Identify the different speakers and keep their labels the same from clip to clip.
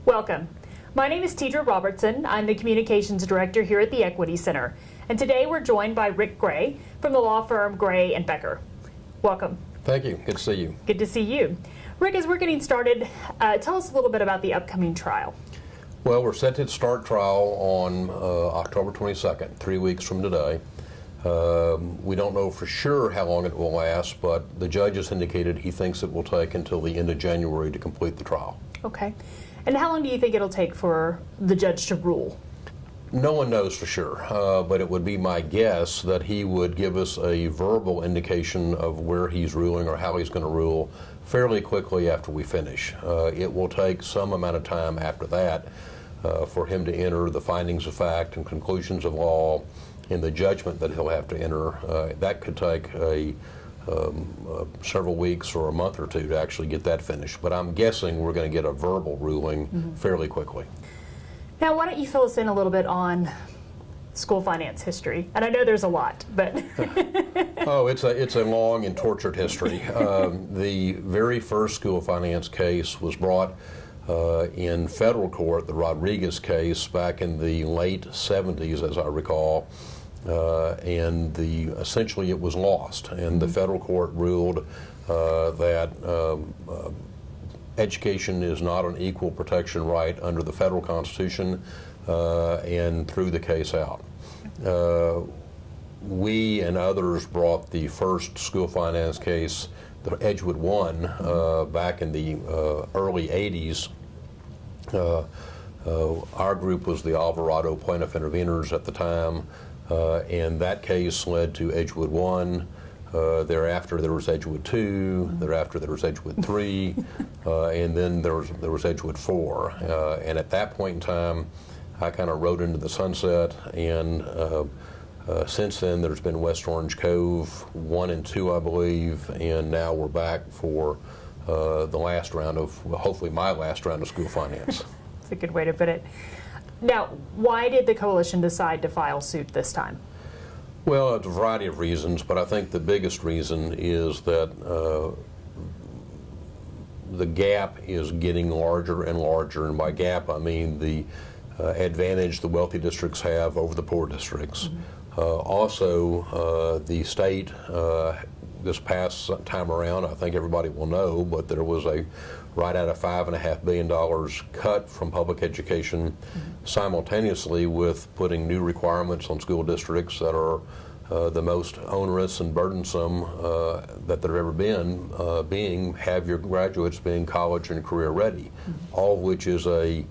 Speaker 1: Welcome. My name is Tidra Robertson. I'm the Communications Director here at the Equity Center. And today we're joined by Rick Gray from the law firm Gray and Becker. Welcome.
Speaker 2: Thank you. Good to see you.
Speaker 1: Good to see you. Rick, as we're getting started, tell us a little bit about the upcoming trial.
Speaker 2: Well, we're set to start trial on October 22nd, 3 weeks from today. We don't know for sure how long it will last, but the judge has indicated he thinks it will take until the end of January to complete the trial.
Speaker 1: Okay. And how long do you think it'll take for the judge to rule?
Speaker 2: No one knows for sure, but it would be my guess that he would give us a verbal indication of where he's ruling or how he's going to rule fairly quickly after we finish. It will take some amount of time after that for him to enter the findings of fact and conclusions of law in the judgment that he'll have to enter. That could take several weeks or a month or two to actually get that finished. But I'm guessing we're going to get a verbal ruling fairly quickly.
Speaker 1: Now, why don't you fill us in a little bit on school finance history? And I know there's a lot, but...
Speaker 2: Oh, it's a long and tortured history. The very first school finance case was brought in federal court, the Rodriguez case, back in the late 70s, as I recall. And essentially it was lost, and the federal court ruled that education is not an equal protection right under the federal Constitution, and threw the case out. We and others brought the first school finance case, the Edgewood 1, back in the early 80s. Our group was the Alvarado Plaintiff Intervenors at the time. And that case led to Edgewood 1. Thereafter there was Edgewood 2. Thereafter there was Edgewood 3. And then there was Edgewood 4. And at that point in time, I kind of rode into the sunset. And since then, there's been West Orange Cove 1 and 2, I believe. And now we're back for the last round of, well, hopefully my last round of school finance.
Speaker 1: That's a good way to put it. Now, why did the coalition decide to file suit this time?
Speaker 2: Well, it's a variety of reasons, but I think the biggest reason is that the gap is getting larger and larger, and by gap I mean the advantage the wealthy districts have over the poor districts. Also, the state, this past time around, I think everybody will know, but there was a right out of $5.5 billion cut from public education, simultaneously with putting new requirements on school districts that are the most onerous and burdensome that there have ever been, being have your graduates being college and career ready, all of which is a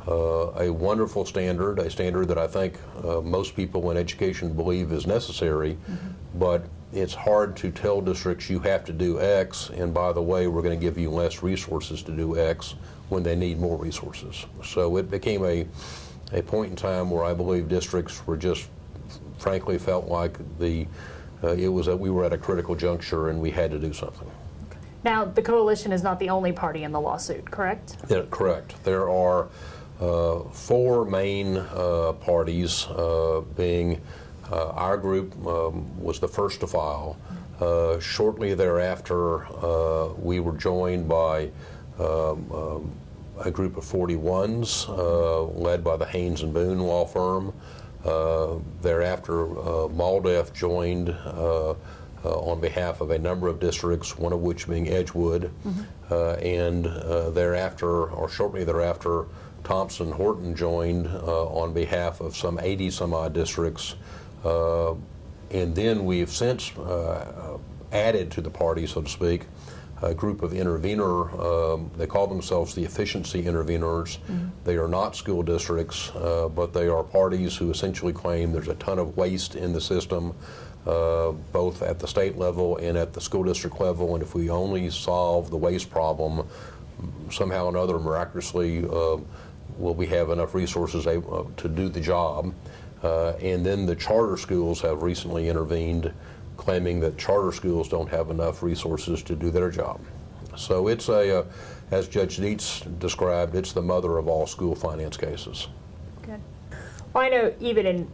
Speaker 2: wonderful standard, a standard that I think most people in education believe is necessary, but it's hard to tell districts you have to do X, and by the way, we're going to give you less resources to do X when they need more resources. So it became a point in time where I believe districts were just, frankly, felt like we were at a critical juncture and we had to do something.
Speaker 1: Now, the coalition is not the only party in the lawsuit, correct?
Speaker 2: Yeah, correct. There are 4 main parties, being our group was the first to file. Shortly thereafter, we were joined by a group of 41s led by the Haynes and Boone law firm. Thereafter, MALDEF joined on behalf of a number of districts, one of which being Edgewood. And thereafter, or shortly thereafter, Thompson Horton joined on behalf of some 80-some-odd districts. And then we've since added to the party, so to speak, a group of intervenor, they call themselves the efficiency intervenors. They are not school districts, but they are parties who essentially claim there's a ton of waste in the system, both at the state level and at the school district level, and if we only solve the waste problem, somehow or another, miraculously, will we have enough resources to do the job. And then the charter schools have recently intervened, claiming that charter schools don't have enough resources to do their job. So it's as Judge Dietz described, it's the mother of all school finance cases.
Speaker 1: Good. Well, I know even in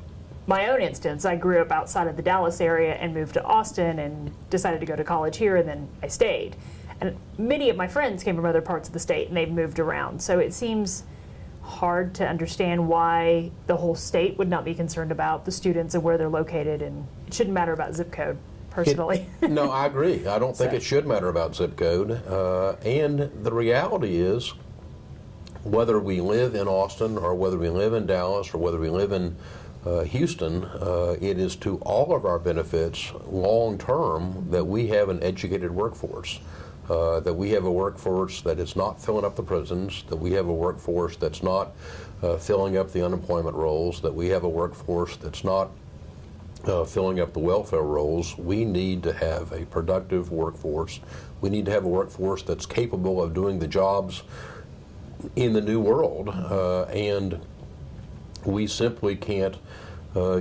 Speaker 1: my own instance, I grew up outside of the Dallas area and moved to Austin and decided to go to college here, and then I stayed. And many of my friends came from other parts of the state and they've moved around. So it seems hard to understand why the whole state would not be concerned about the students and where they're located, and it shouldn't matter about zip code, personally.
Speaker 2: No, I agree. I don't think it should matter about zip code. And the reality is, whether we live in Austin or whether we live in Dallas or whether we live in Houston, it is to all of our benefits long term that we have an educated workforce, that we have a workforce that is not filling up the prisons, that we have a workforce that's not filling up the unemployment rolls, that we have a workforce that's not filling up the welfare rolls. We need to have a productive workforce. We need to have a workforce that's capable of doing the jobs in the new world, and we simply can't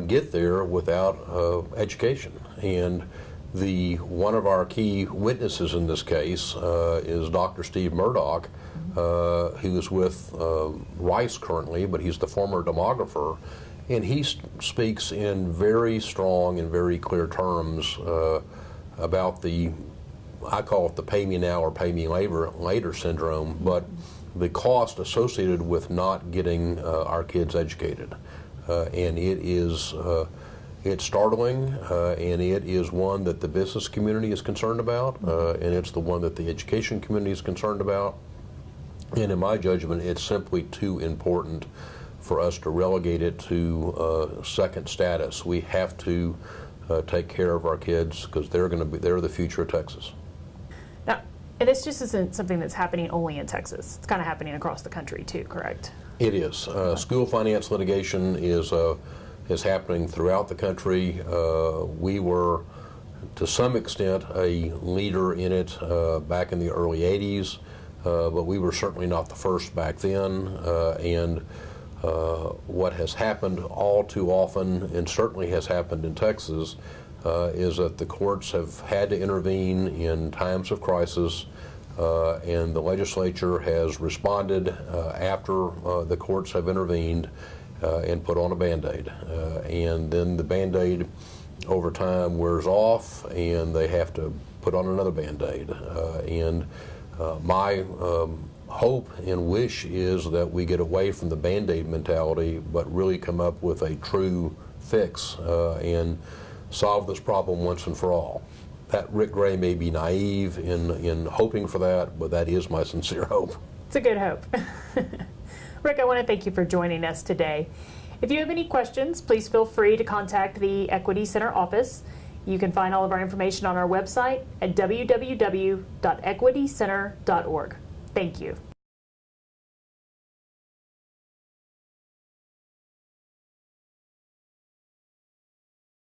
Speaker 2: get there without education. And one of our key witnesses in this case is Dr. Steve Murdoch, who is with Rice currently, but he's the former demographer, and he speaks in very strong and very clear terms about I call it the pay me now or pay me later syndrome, but the cost associated with not getting our kids educated. And it's startling, and it is one that the business community is concerned about, and it's the one that the education community is concerned about. And in my judgment, it's simply too important for us to relegate it to second status. We have to take care of our kids because they're the future of Texas.
Speaker 1: Now, and this just isn't something that's happening only in Texas. It's kind of happening across the country too, correct?
Speaker 2: It is. School finance litigation is happening throughout the country. We were, to some extent, a leader in it back in the early 80s, but we were certainly not the first back then. And what has happened all too often, and certainly has happened in Texas, is that the courts have had to intervene in times of crisis, and the legislature has responded after the courts have intervened and put on a Band-Aid. And then the Band-Aid over time wears off and they have to put on another Band-Aid. And my hope and wish is that we get away from the Band-Aid mentality but really come up with a true fix and solve this problem once and for all. That Rick Gray may be naive in hoping for that, but that is my sincere hope.
Speaker 1: It's a good hope. Rick, I want to thank you for joining us today. If you have any questions, please feel free to contact the Equity Center office. You can find all of our information on our website at www.equitycenter.org. Thank you.